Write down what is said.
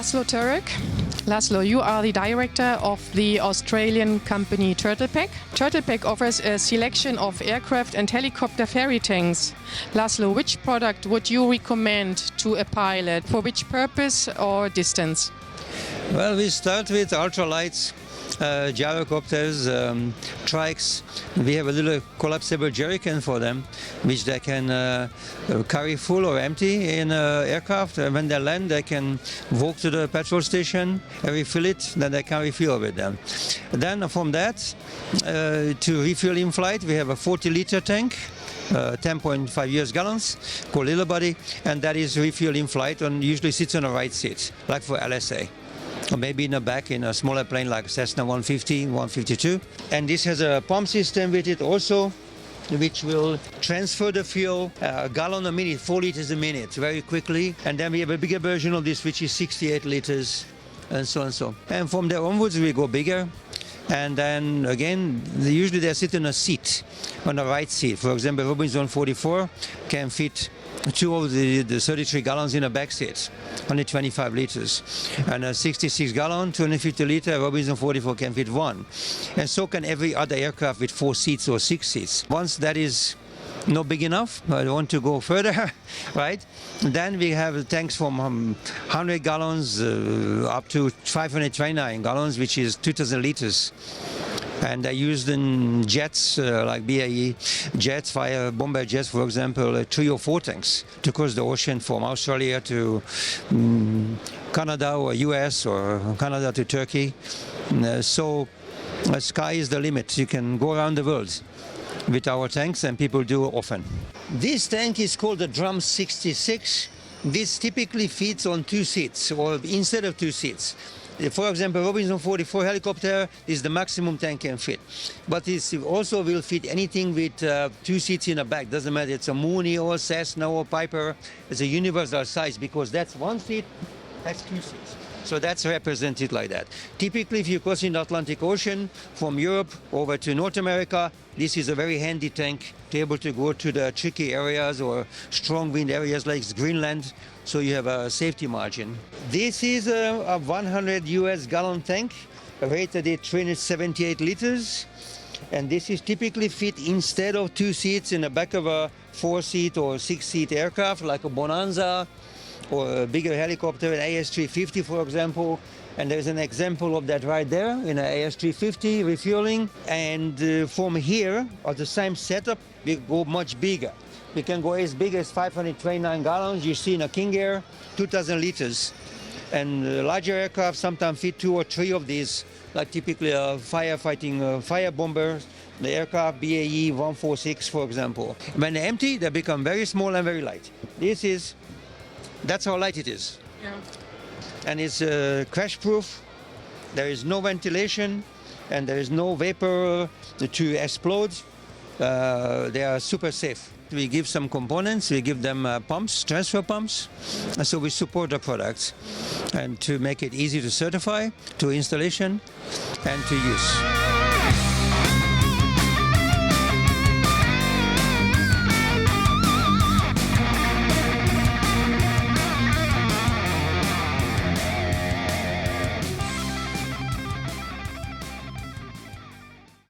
Laszlo Turek. Laszlo, you are the director of the Australian company Turtle Pac. Turtle Pac offers a selection of aircraft and helicopter ferry tanks. Laszlo, which product would you recommend to a pilot? For which purpose or distance? Well, we start with ultralights, gyrocopters, trikes. We have a little collapsible jerrycan for them, which they can carry full or empty in aircraft. When they land, they can walk to the petrol station, refill it, then they can refuel with them. Then from that, to refuel in flight, we have a 40-liter tank. 10.5 US gallons, called Little Body, and that is refuel in flight and usually sits on the right seat, like for LSA. Or maybe in the back in a smaller plane like Cessna 150, 152. And this has a pump system with it also, which will transfer the fuel a gallon a minute, 4 liters a minute, very quickly. And then we have a bigger version of this, which is 68 liters, and so and so. And from there onwards, we go bigger. And then again, usually they sit in a seat, on the right seat. For example, Robinson 44 can fit 2 of the 33 gallons in a back seat, only 25 liters. And a 66 gallon, 250 liter Robinson 44 can fit 1. And so can every other aircraft with 4 seats or 6 seats. Once that is not big enough, I want to go further, right? Then we have tanks from 100 gallons up to 529 gallons, which is 2,000 liters. And they're used in jets, like BAE jets, fire bomber jets, for example, 3 or 4 tanks to cross the ocean from Australia to Canada or US or Canada to Turkey. So the sky is the limit. You can go around the world with our tanks, and people do often. This tank is called the Drum 66. This typically fits on 2 seats, or instead of 2 seats. For example, Robinson 44 helicopter is the maximum tank can fit. But it also will fit anything with 2 seats in the back. Doesn't matter, it's a Mooney or Cessna or Piper. It's a universal size because that's 1 seat, that's 2 seats. So that's represented like that. Typically, if you're crossing the Atlantic Ocean from Europe over to North America, this is a very handy tank to be able to go to the tricky areas or strong wind areas like Greenland, so you have a safety margin. This is a 100 US gallon tank, rated at 378 liters. And this is typically fit instead of 2 seats in the back of a 4-seat or 6-seat aircraft, like a Bonanza, or a bigger helicopter, an AS-350, for example. And there's an example of that right there in an AS-350 refueling. And from here, at the same setup, we go much bigger. We can go as big as 529 gallons. You see in a King Air, 2,000 liters. And larger aircraft sometimes fit 2 or 3 of these, like typically a firefighting fire bomber, the aircraft BAE 146, for example. When they're empty, they become very small and very light. That's how light it is. Yeah. And it's crash proof. There is no ventilation and there is no vapor to explode. They are super safe. We give some components, we give them pumps, transfer pumps. And so we support the products and to make it easy to certify, to installation and to use.